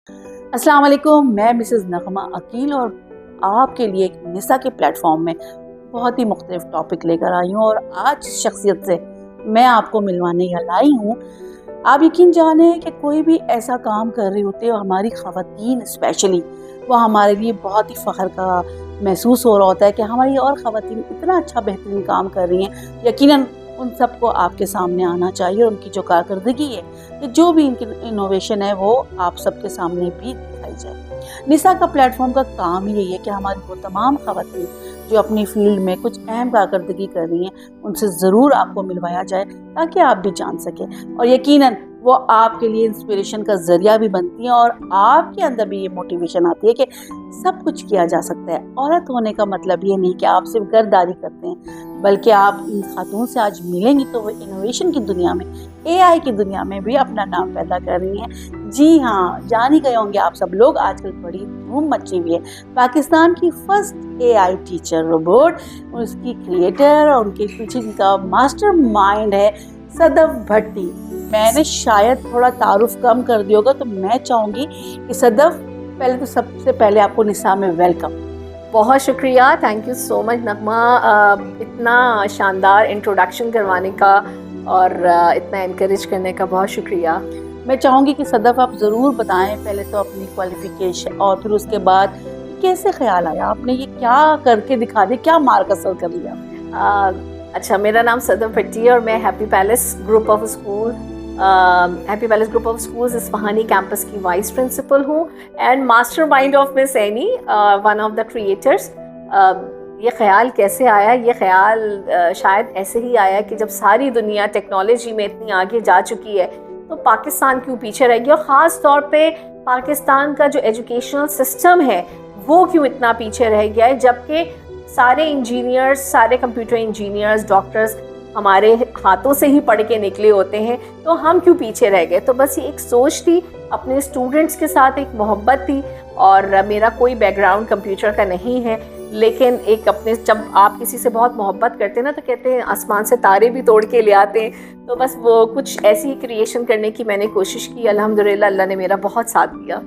अस्सलाम वालेकुम, मैं मिसेस नगमा अकील और आपके लिए एक निसा के प्लेटफॉर्म में बहुत ही मुख्तलिफ टॉपिक लेकर आई हूँ। और आज जिस शख्सियत से मैं आपको मिलवाने लाई हूँ, आप यकीन जाने कि कोई भी ऐसा काम कर रही होती है, हमारी ख़वातीन स्पेशली, वो हमारे लिए बहुत ही फ़ख्र का महसूस हो रहा होता है कि हमारी और ख़वातीन इतना अच्छा बेहतरीन काम कर रही हैं। यकीनन उन सबको आपके सामने आना चाहिए और उनकी जो कारकर्दगी है, कि जो भी इनकी इनोवेशन है, वो आप सबके सामने भी दिखाई जाए। निसा का प्लेटफॉर्म का काम ही यही है कि हमारी वो तमाम ख़वातीन जो अपनी फील्ड में कुछ अहम कारकर्दगी कर रही हैं, उनसे ज़रूर आपको मिलवाया जाए ताकि आप भी जान सकें, और यकीनन वो आपके लिए इंस्पिरेशन का ज़रिया भी बनती हैं और आपके अंदर भी ये मोटिवेशन आती है कि सब कुछ किया जा सकता है। औरत होने का मतलब ये नहीं कि आप सिर्फ घरदारी करते हैं, बल्कि आप इन खातून से आज मिलेंगी तो वो इनोवेशन की दुनिया में, एआई की दुनिया में भी अपना नाम पैदा कर रही हैं। जी हाँ, जान ही गए होंगे आप सब लोग, आजकल बड़ी धूम मची हुई है। पाकिस्तान की फर्स्ट एआई टीचर रोबोट, उसकी क्रिएटर और उनके पीछे का मास्टर माइंड है सदफ भट्टी। मैंने शायद थोड़ा तारुफ कम कर दिया होगा, तो मैं चाहूँगी कि सदफ, पहले तो सबसे पहले आपको निसा में वेलकम। बहुत शुक्रिया, थैंक यू सो मच नगमा, इतना शानदार इंट्रोडक्शन करवाने का और इतना इनकरेज करने का बहुत शुक्रिया। मैं चाहूँगी कि सदफ आप ज़रूर बताएं पहले तो अपनी क्वालिफ़िकेशन, और फिर उसके बाद कैसे ख्याल आया, आपने ये क्या करके दिखा दिया, क्या मार्क हासिल कर लिया? अच्छा, मेरा नाम सदफ भट्टी है और मैं happy palace group of schools Ispahani campus की वाइस प्रिंसिपल हूँ and master mind of miss any, one of the creators. ये ख्याल कैसे आया? ये ख्याल शायद ऐसे ही आया कि जब सारी दुनिया टेक्नोलॉजी में इतनी आगे जा चुकी है, तो पाकिस्तान क्यों पीछे रह गया, और ख़ास तौर पे पाकिस्तान का जो एजुकेशनल सिस्टम है वो क्यों इतना पीछे रह गया है, जबकि सारे इंजीनियर्स, सारे कंप्यूटर इंजीनियर्स, डॉक्टर्स हमारे हाथों से ही पढ़ के निकले होते हैं, तो हम क्यों पीछे रह गए। तो बस ये एक सोच थी, अपने स्टूडेंट्स के साथ एक मोहब्बत थी, और मेरा कोई बैकग्राउंड कंप्यूटर का नहीं है, लेकिन एक अपने, जब आप किसी से बहुत मोहब्बत करते हैं ना, तो कहते हैं आसमान से तारे भी तोड़ के ले आते हैं। तो बस वो कुछ ऐसी क्रिएशन करने की मैंने कोशिश की, अल्हम्दुलिल्लाह अल्लाह ने मेरा बहुत साथ दिया।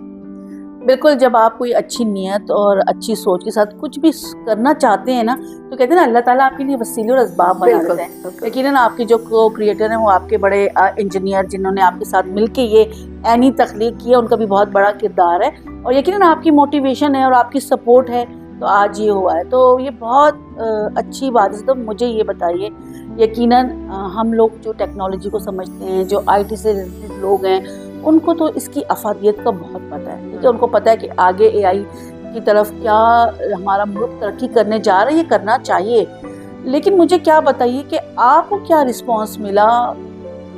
बिल्कुल, जब आप कोई अच्छी नीयत और अच्छी सोच के साथ कुछ भी करना चाहते हैं ना, तो कहते हैं ना, अल्लाह ताला आपके लिए वसीले और असबाब बना देते हैं। यकीनन आपके जो को क्रिएटर हैं, वो आपके बड़े इंजीनियर, जिन्होंने आपके साथ मिलके ये एनी तख्लीक की है, उनका भी बहुत बड़ा किरदार है, और यकीनन आपकी मोटिवेशन है और आपकी सपोर्ट है, तो आज ये हुआ है। तो ये बहुत अच्छी बात है। तो मुझे ये बताइए, यकीनन हम लोग जो टेक्नोलॉजी को समझते हैं, जो आईटी से रिलेटेड लोग हैं, उनको तो इसकी अफादियत का बहुत पता है, ठीक है, उनको पता है कि आगे एआई की तरफ क्या हमारा मुल्क तरक्की करने जा रहा है, ये करना चाहिए। लेकिन मुझे क्या बताइए कि आपको क्या रिस्पांस मिला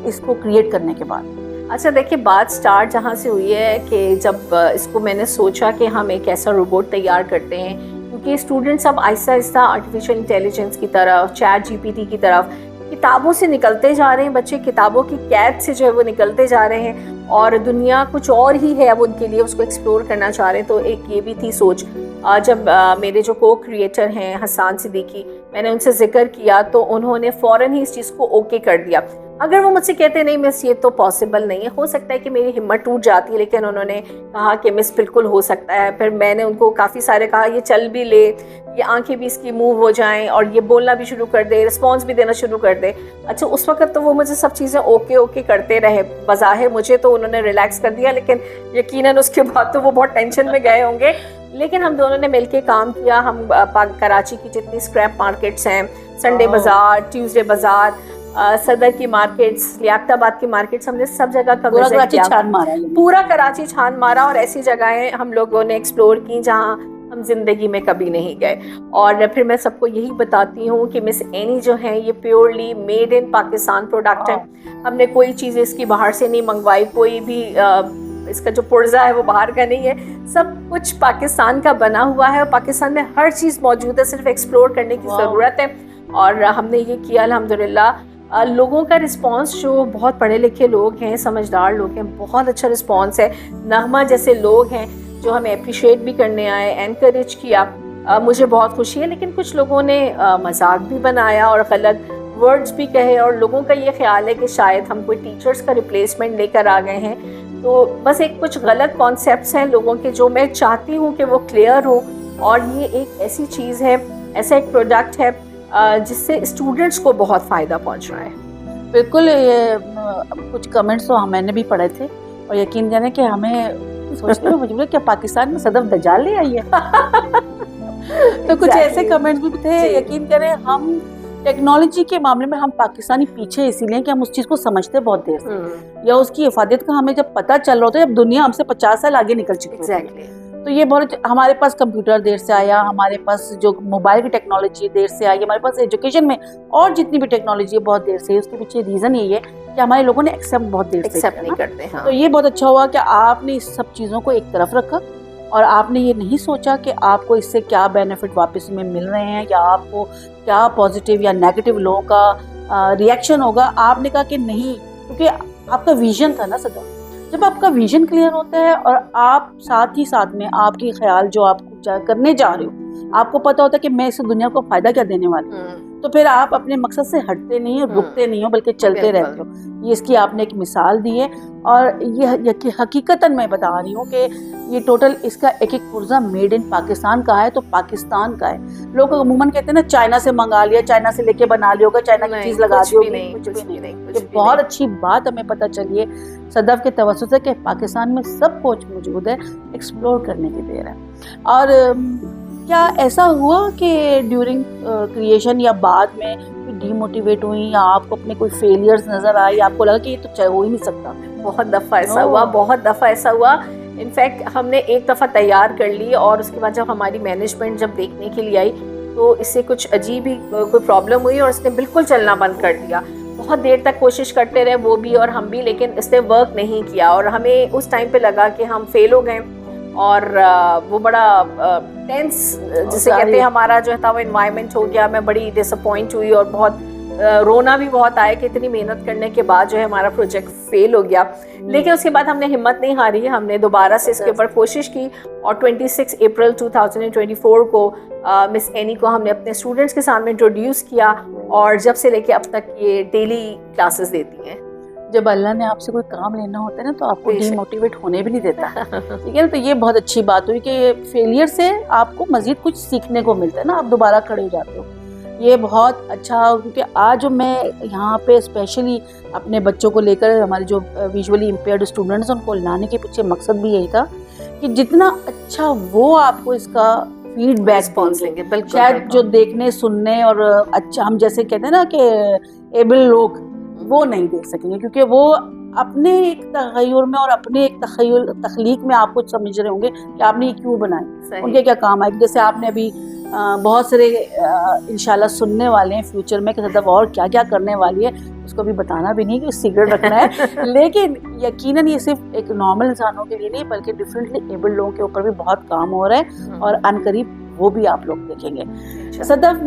इसको क्रिएट करने के बाद? अच्छा, देखिए, बात स्टार्ट जहाँ से हुई है कि जब इसको मैंने सोचा कि हम एक ऐसा रोबोट तैयार करते हैं, क्योंकि स्टूडेंट्स अब आहिस्ता आहिस्ता आर्टिफिशियल इंटेलिजेंस की तरफ, चैट जीपीटी की तरफ, किताबों से निकलते जा रहे हैं। बच्चे किताबों की कैद से जो है वो निकलते जा रहे हैं, और दुनिया कुछ और ही है अब उनके लिए, उसको एक्सप्लोर करना चाह रहे हैं। तो एक ये भी थी सोच। जब मेरे जो को क्रिएटर हैं हसन सिद्दीकी, मैंने उनसे जिक्र किया, तो उन्होंने फ़ौरन ही इस चीज़ को ओके कर दिया। अगर वो मुझसे कहते नहीं मिस, ये तो पॉसिबल नहीं है, हो सकता है कि मेरी हिम्मत टूट जाती है, लेकिन उन्होंने कहा कि मिस बिल्कुल हो सकता है। फिर मैंने उनको काफ़ी सारे कहा, ये चल भी ले, ये आंखें भी इसकी मूव हो जाएं, और ये बोलना भी शुरू कर दे, रिस्पॉन्स भी देना शुरू कर दे। अच्छा, उस वक्त तो वो मुझे सब चीज़ें ओके करते रहे। बज़ाहिर मुझे तो उन्होंने रिलैक्स कर दिया, लेकिन यकीनन उसके बाद तो वो बहुत टेंशन में गए होंगे। लेकिन हम दोनों ने मिलके काम किया। हम कराची की जितनी स्क्रैप मार्केट्स हैं, संडे बाज़ार, ट्यूसडे बाज़ार, सदर की मार्केट्स, लियाकताबाद की मार्केट्स, हमने सब जगह का विजिट किया, पूरा कराची छान मारा, और ऐसी जगहें हम लोगों ने एक्सप्लोर की जहाँ हम जिंदगी में कभी नहीं गए। और फिर मैं सबको यही बताती हूँ कि मिस एनी जो है, ये purely made in Pakistan product है। हमने कोई चीज़ इसकी बाहर से नहीं मंगवाई, कोई भी इसका जो पुर्जा है वो बाहर का नहीं है, सब कुछ पाकिस्तान का बना हुआ है, और पाकिस्तान में हर चीज़ मौजूद है, सिर्फ एक्सप्लोर करने की ज़रूरत है। और हमने ये किया, अल्हम्दुलिल्लाह। लोगों का रिस्पांस, जो बहुत पढ़े लिखे लोग हैं, समझदार लोग हैं, बहुत अच्छा रिस्पांस है। नगमा जैसे लोग हैं जो हमें अप्रिशिएट भी करने आए, एनकरेज किया, मुझे बहुत खुशी है। लेकिन कुछ लोगों ने मजाक भी बनाया और गलत वर्ड्स भी कहे, और लोगों का ये ख्याल है कि शायद हम कोई टीचर्स का रिप्लेसमेंट लेकर आ गए हैं। تو بس ایک کچھ غلط کانسیپٹس ہیں لوگوں کے جو میں چاہتی ہوں کہ وہ کلیئر ہو، اور یہ ایک ایسی چیز ہے، ایسا ایک پروڈکٹ ہے جس سے اسٹوڈنٹس کو بہت فائدہ پہنچ رہا ہے۔ بالکل، یہ کچھ کمنٹس تو میں نے بھی پڑھے تھے، اور یقین جانے کہ ہمیں سوچنے میں مجبور ہے کہ پاکستان میں صدف دجال لے آئی ہے۔ تو کچھ ایسے کمنٹس بھی تھے، یقین کریں ہم ٹیکنالوجی کے معاملے میں ہم پاکستانی پیچھے اسی لیے کہ ہم اس چیز کو سمجھتے بہت دیر سے، یا اس کی افادیت کا ہمیں جب پتہ چل رہا ہوتا ہے جب دنیا ہم سے 50 سال آگے نکل چکی ہے۔ تو یہ بہت، ہمارے پاس کمپیوٹر دیر سے آیا، ہمارے پاس جو موبائل کی ٹیکنالوجی دیر سے آئی، ہمارے پاس ایجوکیشن میں اور جتنی بھی ٹیکنالوجی ہے بہت دیر سے، اس کے پیچھے ریزن یہی ہے کہ ہمارے لوگوں نے ایکسیپٹ بہت دیر سے ایکسیپٹ نہیں کرتے ہیں۔ تو یہ بہت اچھا ہوا کہ آپ نے اس سب چیزوں کو ایک طرف رکھا، اور آپ نے یہ نہیں سوچا کہ آپ کو اس سے کیا بینیفٹ واپس میں مل رہے ہیں، یا آپ کو کیا پازیٹیو یا نیگیٹو لوگوں کا ریئیکشن ہوگا۔ آپ نے کہا کہ نہیں، کیونکہ آپ کا ویژن تھا نا صدف، جب آپ کا ویژن کلیئر ہوتا ہے اور آپ ساتھ ہی ساتھ میں آپ کے خیال جو آپ کرنے جا رہے ہو، آپ کو پتا ہوتا ہے کہ میں اس دنیا کو فائدہ کیا دینے والی ہوں، تو پھر آپ اپنے مقصد سے ہٹتے نہیں ہو، رکتے نہیں ہو، بلکہ چلتے رہتے ہو۔ یہ اس کی آپ نے ایک مثال دی ہے، اور یہ حقیقتاً میں بتا رہی ہوں کہ یہ ٹوٹل اس کا ایک ایک پرزہ میڈ ان پاکستان کا ہے، تو پاکستان کا ہے۔ لوگ عموماً کہتے ہیں نا چائنا سے منگا لیا، چائنا سے لے کے بنا لیا ہوگا، چائنا کی چیز لگا دی ہوگی، کچھ بھی نہیں۔ یہ بہت اچھی بات ہمیں پتہ چلی ہے صدف کے توسط سے کہ پاکستان میں سب کچھ موجود ہے، ایکسپلور کرنے کی دیر ہے۔ اور کیا ایسا ہوا کہ ڈیورنگ کریشن یا بعد میں ڈی موٹیویٹ ہوئی، یا آپ کو اپنے کوئی فیلیئرز نظر آئے، آپ کو لگا کہ یہ تو چاہے ہو ہی نہیں سکتا؟ بہت دفعہ ایسا ہوا، بہت دفعہ ایسا ہوا۔ انفیکٹ ہم نے ایک دفعہ تیار کر لی، اور اس کے بعد جب ہماری مینجمنٹ جب دیکھنے کے لیے آئی تو اس سے کچھ عجیب ہی کوئی پرابلم ہوئی، اور اس نے بالکل چلنا بند کر دیا۔ بہت دیر تک کوشش کرتے رہے وہ بھی اور ہم بھی، لیکن اس نے ورک نہیں کیا، اور ہمیں اس ٹائم پہ لگا کہ ہم فیل ہو گئے، اور وہ بڑا ٹینس جسے کہتے ہیں ہمارا جو تھا وہ انوائرمنٹ ہو گیا۔ میں بڑی ڈس اپوائنٹ ہوئی، اور بہت رونا بھی بہت آیا کہ اتنی محنت کرنے کے بعد جو ہے ہمارا پروجیکٹ فیل ہو گیا۔ لیکن اس کے بعد ہم نے ہمت نہیں ہاری، ہم نے دوبارہ سے اس کے اوپر کوشش کی، اور 26 اپریل 2024 کو مس اینی کو ہم نے اپنے اسٹوڈنٹس کے سامنے انٹروڈیوس کیا، اور جب سے لے کے اب تک یہ ڈیلی کلاسز دیتی ہیں۔ جب اللہ نے آپ سے کوئی کام لینا ہوتا ہے نا تو آپ کو ڈی موٹیویٹ ہونے بھی نہیں دیتا، ٹھیک ہے نا؟ تو یہ بہت اچھی بات ہوئی کہ فیلئر سے آپ کو مزید کچھ سیکھنے کو ملتا ہے نا، آپ دوبارہ کھڑے ہو جاتے ہو۔ یہ بہت اچھا، کیونکہ آج میں یہاں پہ اسپیشلی اپنے بچوں کو لے کر، ہمارے جو ویژولی امپیئرڈ اسٹوڈنٹس ہیں ان کو لانے کے پیچھے مقصد بھی یہی تھا کہ جتنا اچھا وہ آپ کو اس کا فیڈ بیک دیں گے، شاید جو دیکھنے سننے اور اچھا ہم جیسے کہتے ہیں نا کہ ایبل لوگ وہ نہیں دیکھ سکیں گے، کیونکہ وہ اپنے ایک تغیر میں اور اپنے ایک تخلیق میں آپ کو سمجھ رہے ہوں گے کہ آپ نے یہ کیوں بنائے، ان کے کیا کام آئے۔ جیسے آپ نے ابھی بہت سارے انشاءاللہ سننے والے ہیں فیوچر میں کہ صدف اور کیا کیا کرنے والی ہے، اس کو بھی بتانا بھی نہیں کہ سیکرٹ رکھنا ہے، لیکن یقیناً یہ صرف ایک نارمل انسانوں کے لیے نہیں بلکہ ڈفرینٹلی ایبل لوگوں کے اوپر بھی بہت کام ہو رہا ہے، اور ان قریب وہ بھی آپ لوگ دیکھیں گے۔ صدف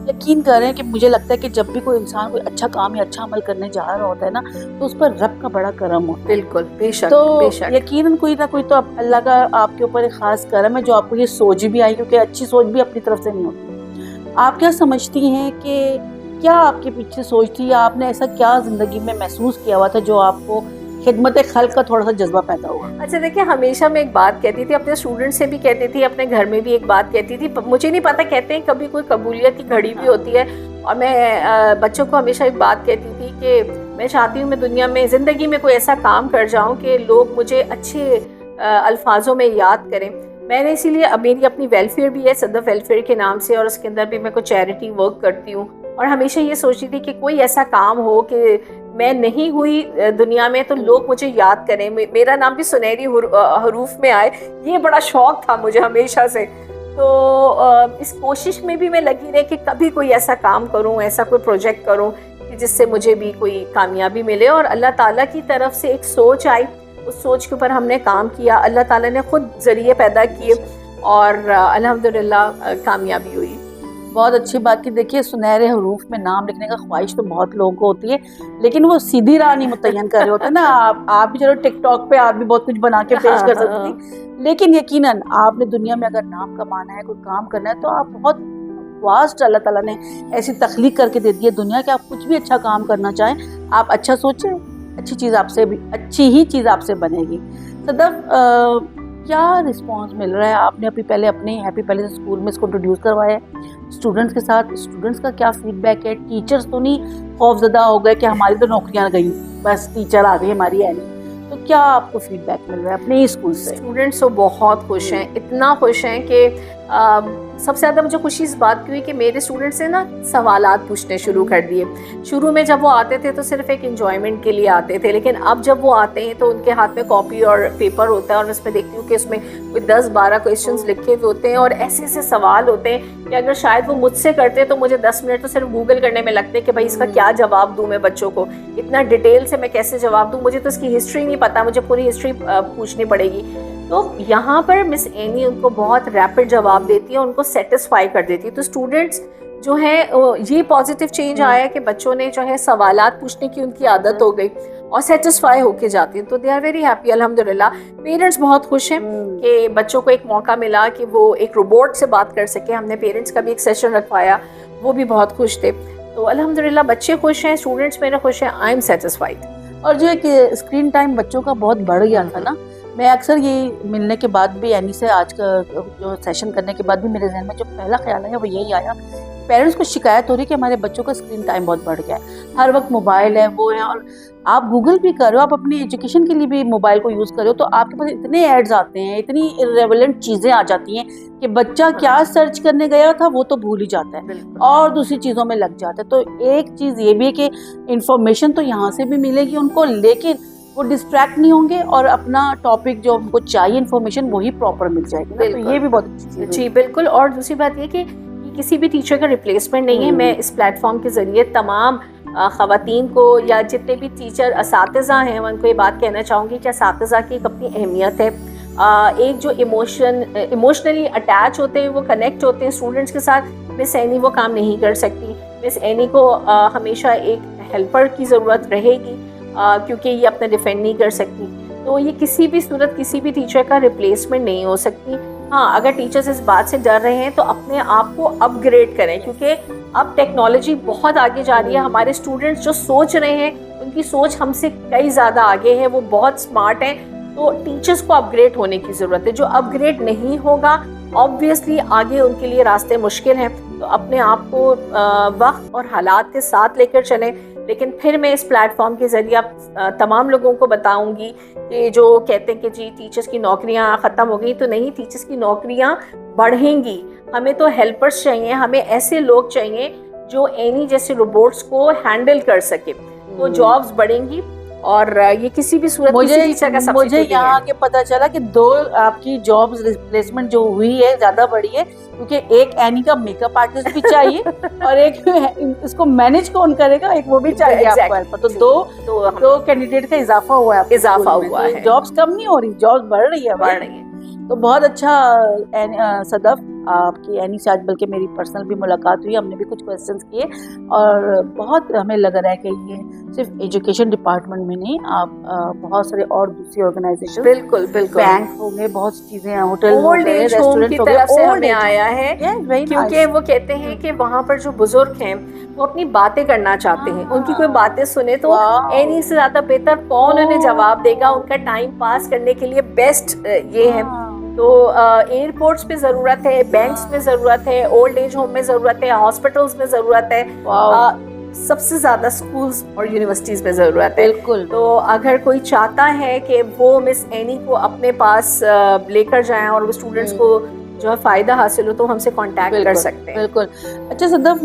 یقین کریں کہ مجھے لگتا ہے کہ جب بھی کوئی انسان کوئی اچھا کام یا اچھا عمل کرنے جا رہا ہوتا ہے نا تو اس پر رب کا بڑا کرم ہوتا ہے۔ بالکل، بے شک، تو بے شک، یقیناً کوئی نہ کوئی تو اللہ کا آپ کے اوپر ایک خاص کرم ہے جو آپ کو یہ سوچ بھی آئی، کیونکہ اچھی سوچ بھی اپنی طرف سے نہیں ہوتی۔ آپ کیا سمجھتی ہیں کہ کیا آپ کے پیچھے سوچ تھی، یا آپ نے ایسا کیا زندگی میں محسوس کیا ہوا تھا جو آپ کو خدمت خلق کا تھوڑا سا جذبہ پیدا ہوا؟ اچھا دیکھیں، ہمیشہ میں ایک بات کہتی تھی، اپنے اسٹوڈنٹ سے بھی کہتی تھی، اپنے گھر میں بھی ایک بات کہتی تھی، مجھے نہیں پتا، کہتے ہیں کبھی کوئی قبولیت کی گھڑی بھی ہوتی ہے، اور میں بچوں کو ہمیشہ ایک بات کہتی تھی کہ میں چاہتی ہوں میں دنیا میں زندگی میں کوئی ایسا کام کر جاؤں کہ لوگ مجھے اچھے الفاظوں میں یاد کریں۔ میں نے اسی لیے میری اپنی ویلفیئر بھی ہے صدف ویلفیئر کے نام سے، اور اس کے اندر بھی میں کوئی چیریٹی ورک کرتی ہوں، اور ہمیشہ یہ سوچتی تھی کہ کوئی ایسا کام ہو کہ میں نہیں ہوئی دنیا میں تو لوگ مجھے یاد کریں، میرا نام بھی سنہری حروف میں آئے۔ یہ بڑا شوق تھا مجھے ہمیشہ سے، تو اس کوشش میں بھی میں لگی رہی کہ کبھی کوئی ایسا کام کروں، ایسا کوئی پروجیکٹ کروں کہ جس سے مجھے بھی کوئی کامیابی ملے، اور اللہ تعالیٰ کی طرف سے ایک سوچ آئی، اس سوچ کے اوپر ہم نے کام کیا، اللہ تعالیٰ نے خود ذریعے پیدا کیے، اور الحمدللہ کامیابی ہوئی۔ بہت اچھی بات کی۔ دیکھیے سنہرے حروف میں نام لکھنے کا خواہش تو بہت لوگوں کو ہوتی ہے، لیکن وہ سیدھی راہ نہیں متعین کر رہے ہوتے نا۔ آپ بھی چلو ٹک ٹاک پہ آپ بھی بہت کچھ بنا کے پیش کر سکتی ہیں، لیکن یقیناً آپ نے دنیا میں اگر نام کمانا ہے، کوئی کام کرنا ہے، تو آپ بہت واسٹ اللہ تعالیٰ نے ایسی تخلیق کر کے دے دی ہے دنیا کہ آپ کچھ بھی اچھا کام کرنا چاہیں، آپ اچھا سوچیں अच्छी ही चीज़ आपसे बनेगी। सदफ, क्या रिस्पांस मिल रहा है? आपने अभी पहले अपने हैप्पी पैलेस स्कूल में इसको इंट्रोड्यूस करवाया है स्टूडेंट्स के साथ, स्टूडेंट्स का क्या फीडबैक है? टीचर्स तो नहीं खौफजदा हो गए कि हमारी तो नौकरियां गई, बस टीचर आ गई हमारी एनी, तो क्या आपको फीडबैक मिल रहा है अपने स्कूल से? स्टूडेंट्स तो बहुत खुश हैं, इतना खुश हैं कि सबसे ज़्यादा मुझे खुशी इस बात की हुई कि मेरे स्टूडेंट्स ने ना सवालात पूछने शुरू कर दिए। शुरू में जब वो आते थे तो सिर्फ एक एंजॉयमेंट के लिए आते थे, लेकिन अब जब वो आते हैं तो उनके हाथ में कॉपी और पेपर होता है और मैं इसमें देखती हूँ कि उसमें कोई 10-12 क्वेश्चंस लिखे हुए होते हैं और ऐसे ऐसे सवाल होते हैं कि अगर शायद वो मुझसे करते तो मुझे 10 मिनट तो सिर्फ गूगल करने में लगते कि भाई इसका क्या जवाब दूँ मैं बच्चों को, इतना डिटेल से मैं कैसे जवाब दूँ, मुझे तो इसकी हिस्ट्री नहीं पता, मुझे पूरी हिस्ट्री पूछनी पड़ेगी। तो यहाँ पर मिस एनी उनको बहुत रैपिड जवाब देती है, उनको सेटिस्फाई कर देती है। तो स्टूडेंट्स जो है ये पॉजिटिव चेंज आया कि बच्चों ने जो है सवालात पूछने की उनकी आदत हो गई और सेटिस्फाई होके जाती हैं, तो दे आर वेरी हैप्पी अल्हम्दुलिल्लाह। पेरेंट्स बहुत खुश हैं कि बच्चों को एक मौका मिला कि वो एक रोबोट से बात कर सके। हमने पेरेंट्स का भी एक सेशन रखवाया, वो भी बहुत खुश थे। तो अल्हम्दुलिल्लाह बच्चे खुश हैं, स्टूडेंट्स मेरे खुश हैं, आई एम सेटिस्फाइड। और जो है कि स्क्रीन टाइम बच्चों का बहुत बढ़ गया था ना, मैं अक्सर ये मिलने के बाद भी एनी से आज का जो सेशन करने के बाद भी मेरे जहन में जो पहला ख्याल आया वो यही आया, पेरेंट्स को शिकायत हो रही है कि हमारे बच्चों का स्क्रीन टाइम बहुत बढ़ गया है, हर वक्त मोबाइल है वो है, और आप गूगल भी कर रहे हो, आप अपनी एजुकेशन के लिए भी मोबाइल को यूज़ कर रहे हो, तो आपके पास इतने एड्स आते हैं, इतनी इर्रेलेवेंट चीज़ें आ जाती हैं कि बच्चा क्या सर्च करने गया था वो तो भूल ही जाता है और दूसरी चीज़ों में लग जाता है। तो एक चीज़ ये भी है कि इंफॉर्मेशन तो यहाँ से भी मिलेगी उनको, लेकिन वो डिस्ट्रैक्ट नहीं होंगे और अपना टॉपिक जो उनको चाहिए इन्फॉर्मेशन वही प्रॉपर मिल जाएगी ना, तो ये भी बहुत अच्छी चीज़ है। जी बिल्कुल। और दूसरी बात ये कि किसी भी टीचर का रिप्लेसमेंट नहीं है। मैं इस प्लेटफॉर्म के ज़रिए तमाम ख़वातीन को या जितने भी टीचर असातिज़ा हैं उनको ये बात कहना चाहूँगी कि असातिज़ा की एक अपनी अहमियत है। एक जो इमोशनली अटैच होते हैं, वो कनेक्ट होते हैं स्टूडेंट्स के साथ, मिस एनी वो काम नहीं कर सकती। मिस एनी को हमेशा एक हेल्पर की ज़रूरत रहेगी क्योंकि ये अपना डिफेंड नहीं कर सकती। तो ये किसी भी सूरत किसी भी टीचर का रिप्लेसमेंट नहीं हो सकती। हाँ, अगर टीचर्स इस बात से डर रहे हैं तो अपने आप को अपग्रेड करें, क्योंकि अब टेक्नोलॉजी बहुत आगे जा रही है। हमारे स्टूडेंट्स जो सोच रहे हैं उनकी सोच हमसे कई ज़्यादा आगे है, वो बहुत स्मार्ट हैं। तो टीचर्स को अपग्रेड होने की ज़रूरत है। जो अपग्रेड नहीं होगा ऑब्वियसली आगे उनके लिए रास्ते मुश्किल हैं। तो अपने आप को वक्त और हालात के साथ लेकर चलें। लेकिन फिर मैं इस प्लेटफॉर्म के ज़रिए तमाम लोगों को बताऊंगी कि जो कहते हैं कि जी टीचर्स की नौकरियां ख़त्म हो गई, तो नहीं, टीचर्स की नौकरियां बढ़ेंगी। हमें तो हेल्पर्स चाहिए, हमें ऐसे लोग चाहिए जो एनी जैसे रोबोट्स को हैंडल कर सके, तो जॉब्स बढ़ेंगी। और ये किसी भी सूरत किसी टीचर का सब्सिट्यूट मुझे यहाँ के पता चला कि 2 आपकी जॉब्स रिप्लेसमेंट जो हुई है ज़्यादा बड़ी है, क्योंकि एक एनी का मेकअप आर्टिस्ट भी चाहिए और एक इसको मैनेज कौन करेगा, एक वो भी चाहिए आपको हेल्पर। तो दो कैंडिडेट का इजाफा हुआ है, जॉब्स कम नहीं हो रही, जॉब्स बढ़ रही है। तो बहुत अच्छा सदफ, आपकी एनी से आज बल्कि मेरी पर्सनल भी मुलाकात हुई, हमने भी कुछ क्वेश्चंस किए और बहुत हमें लग रहा है कि ये सिर्फ एजुकेशन डिपार्टमेंट में नहीं, आप बहुत सारे और दूसरी ऑर्गेनाइजेशन, बिल्कुल बैंक हो गए, बहुत सी चीजें, होटल, ओल्ड एज होम की तरफ से हमें आया है, क्योंकि वो कहते हैं कि वहाँ पर जो बुजुर्ग हैं वो अपनी बातें करना चाहते हैं, उनकी कोई बातें सुने तो एनी से ज्यादा बेहतर कौन उन्हें जवाब देगा। उनका टाइम पास करने के लिए बेस्ट ये है। तो एयरपोर्ट्स पे ज़रूरत है, बैंक्स में ज़रूरत है, ओल्ड एज होम में ज़रूरत है, हॉस्पिटल्स में ज़रूरत है, सबसे ज़्यादा स्कूल्स और यूनिवर्सिटीज़ में ज़रूरत है। बिल्कुल। तो अगर कोई चाहता है कि वो मिस एनी को अपने पास लेकर जाएं और वो स्टूडेंट्स को जो है फ़ायदा हासिल हो, तो हमसे कांटेक्ट कर सकते हैं। बिल्कुल। अच्छा सदफ,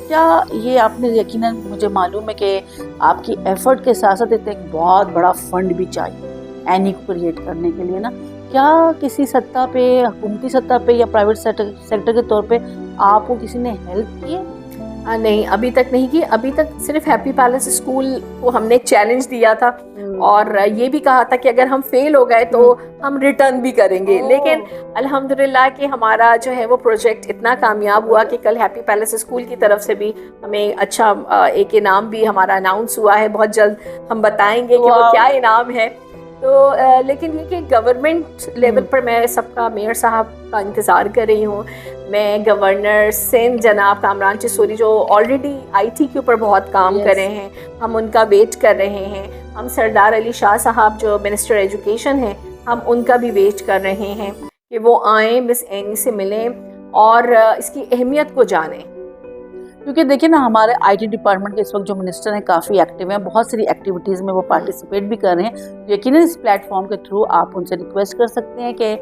क्या ये आपने यकीनन मुझे मालूम है कि आपकी एफर्ट के साथ साथ एक बहुत बड़ा फंड भी चाहिए एनी को क्रिएट करने के लिए ना, क्या किसी सत्ता पे, हुकूमती सत्ता पे या प्राइवेट सेक्टर के तौर पे आपको किसी ने हेल्प की है? नहीं, अभी तक नहीं की। अभी तक सिर्फ हैप्पी पैलेस स्कूल को हमने एक चैलेंज दिया था और ये भी कहा था कि अगर हम फेल हो गए तो हम रिटर्न भी करेंगे। लेकिन अल्हम्दुलिल्लाह कि हमारा जो है वो प्रोजेक्ट इतना कामयाब हुआ कि कल हैप्पी पैलेस स्कूल की तरफ से भी हमें अच्छा एक इनाम भी हमारा अनाउंस हुआ है। बहुत जल्द हम बताएंगे कि वो क्या इनाम है। تو لیکن یہ کہ گورنمنٹ لیول پر میں سب کا میئر صاحب کا انتظار کر رہی ہوں. میں گورنر سندھ جناب کامران چسوری جو آلریڈی IT کے اوپر بہت کام کر رہے ہیں, ہم ان کا ویٹ کر رہے ہیں. ہم سردار علی شاہ صاحب جو منسٹر ایجوکیشن ہیں, ہم ان کا بھی ویٹ کر رہے ہیں کہ وہ آئیں, مس اینی سے ملیں اور اس کی اہمیت کو جانیں. کیونکہ دیکھیں نا, ہمارے IT ڈپارٹمنٹ کے اس وقت جو منسٹر ہیں کافی ایکٹیو ہیں, بہت ساری ایکٹیویٹیز میں وہ پارٹیسپیٹ بھی کر رہے ہیں. یقیناً اس پلیٹ فارم کے تھرو آپ ان سے ریکویسٹ کر سکتے ہیں کہ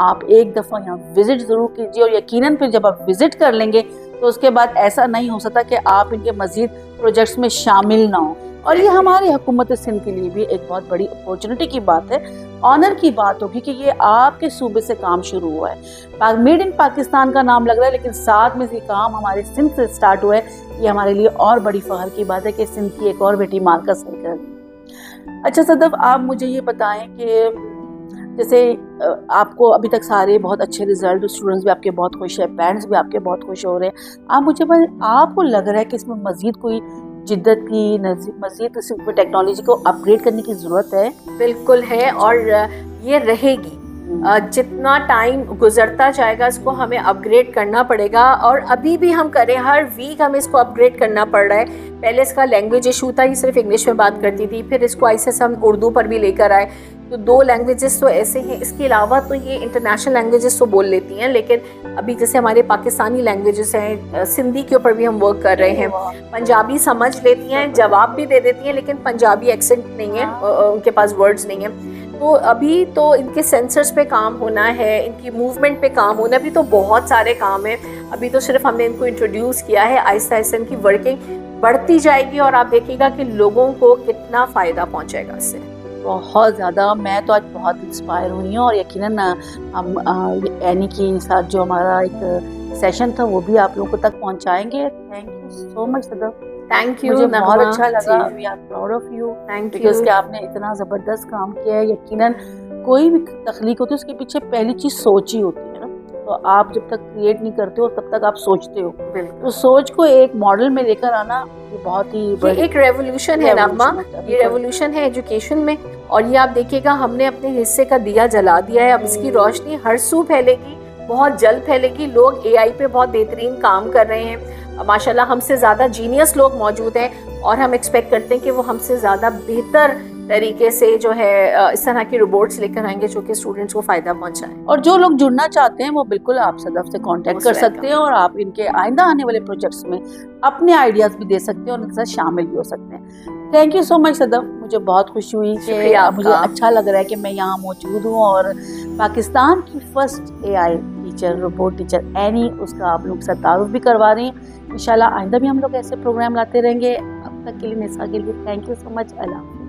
آپ ایک دفعہ یہاں وزٹ ضرور کیجیے, اور یقیناً پھر جب آپ وزٹ کر لیں گے تو اس کے بعد ایسا نہیں ہو سکتا کہ آپ ان کے مزید پروجیکٹس میں شامل نہ ہوں. اور یہ ہماری حکومت سندھ کے لیے بھی ایک بہت بڑی اپورچونٹی کی بات ہے, آنر کی بات ہوگی کہ یہ آپ کے صوبے سے کام شروع ہوا ہے. میڈ ان پاکستان کا نام لگ رہا ہے, لیکن ساتھ میں یہ کام ہمارے سندھ سے سٹارٹ ہوا ہے. یہ ہمارے لیے اور بڑی فخر کی بات ہے کہ سندھ کی ایک اور بیٹی مالکہ سر کر. اچھا صدف, آپ مجھے یہ بتائیں کہ جیسے آپ کو ابھی تک سارے بہت اچھے رزلٹ, اسٹوڈنٹس بھی آپ کے بہت خوش ہیں, پیرنٹس بھی آپ کے بہت خوش ہو رہے ہیں. آپ مجھے آپ کو لگ رہا ہے کہ اس میں مزید کوئی جدت کی, مزید ٹیکنالوجی کو اپ گریڈ کرنے کی ضرورت ہے؟ بالکل ہے, اور یہ رہے گی. جتنا ٹائم گزرتا جائے گا اس کو ہمیں اپ گریڈ کرنا پڑے گا, اور ابھی بھی ہم کریں, ہر ویک ہمیں اس کو اپ گریڈ کرنا پڑ رہا ہے. پہلے اس کا لینگویج ایشو تھا, یہ صرف انگلش میں بات کرتی تھی, پھر اس کو ایسے ہم اردو پر بھی لے کر آئے. تو 2 لینگویجز تو ایسے ہیں, اس کے علاوہ تو یہ انٹرنیشنل لینگویجز تو بول لیتی ہیں, لیکن ابھی جیسے ہمارے پاکستانی لینگویجز ہیں, سندھی کے اوپر بھی ہم ورک کر رہے ہیں. پنجابی سمجھ لیتی ہیں, جواب بھی دے دیتی ہیں, لیکن پنجابی ایکسنٹ نہیں ہے, ان کے پاس ورڈز نہیں ہیں. تو ابھی تو ان کے سینسرز پہ کام ہونا ہے, ان کی موومنٹ پہ کام ہونا, ابھی تو بہت سارے کام ہیں. ابھی تو صرف ہم نے ان کو انٹروڈیوس کیا ہے, آہستہ آہستہ ان کی ورکنگ بڑھتی جائے گی, اور آپ دیکھیے گا کہ لوگوں کو کتنا فائدہ پہنچے گا اس سے. بہت زیادہ. میں تو آج بہت انسپائر ہوئی ہوں, اور یقیناً ہم اینی کے ساتھ جو ہمارا ایک سیشن تھا وہ بھی آپ لوگوں تک پہنچائیں گے. Thank you so much Sadaf. Thank you, مجھے بہت اچھا لگا. We are proud of you, thank you, because کہ آپ نے اتنا زبردست کام کیا ہے. یقیناً کوئی بھی تخلیق ہوتی ہے اس کے پیچھے پہلی چیز سوچ ہی ہوتی ہے نا. تو آپ جب تک کریٹ نہیں کرتے ہو تب تک آپ سوچتے ہو. تو سوچ کو ایک ماڈل میں لے کر آنا یہ بہت ہی ایک ریولوشن ہے نغمہ, یہ ریولوشن ہے ایجوکیشن میں. اور یہ آپ دیکھیے گا ہم نے اپنے حصے کا دیا جلا دیا ہے, اب اس کی روشنی ہر سو پھیلے گی, بہت جلد پھیلے گی. لوگ AI پہ بہت بہترین کام کر رہے ہیں, ماشاءاللہ ہم سے زیادہ جینیس لوگ موجود ہیں, اور ہم ایکسپیکٹ کرتے ہیں کہ وہ ہم سے زیادہ بہتر طریقے سے جو ہے اس طرح کی روبوٹس لے کر آئیں گے جو کہ اسٹوڈنٹس کو فائدہ پہنچائیں. اور جو لوگ جڑنا چاہتے ہیں وہ بالکل آپ صدف سے کانٹیکٹ کر سکتے ہیں, اور آپ ان کے آئندہ آنے والے پروجیکٹس میں اپنے آئیڈیاز بھی دے سکتے ہیں اور ان کے ساتھ شامل بھی ہو سکتے ہیں. تھینک یو سو مچ صدف. مجھے بہت خوشی ہوئی کہ مجھے اچھا لگ رہا ہے کہ میں یہاں موجود ہوں, اور پاکستان کی first AI teacher, robot teacher Annie, اس کا آپ لوگ کے ساتھ تعارف بھی کروا رہی ہیں. انشاءاللہ آئندہ بھی ہم لوگ ایسے پروگرام لاتے رہیں گے. اب تک کے لیے نسا کے لیے thank you so much. Allah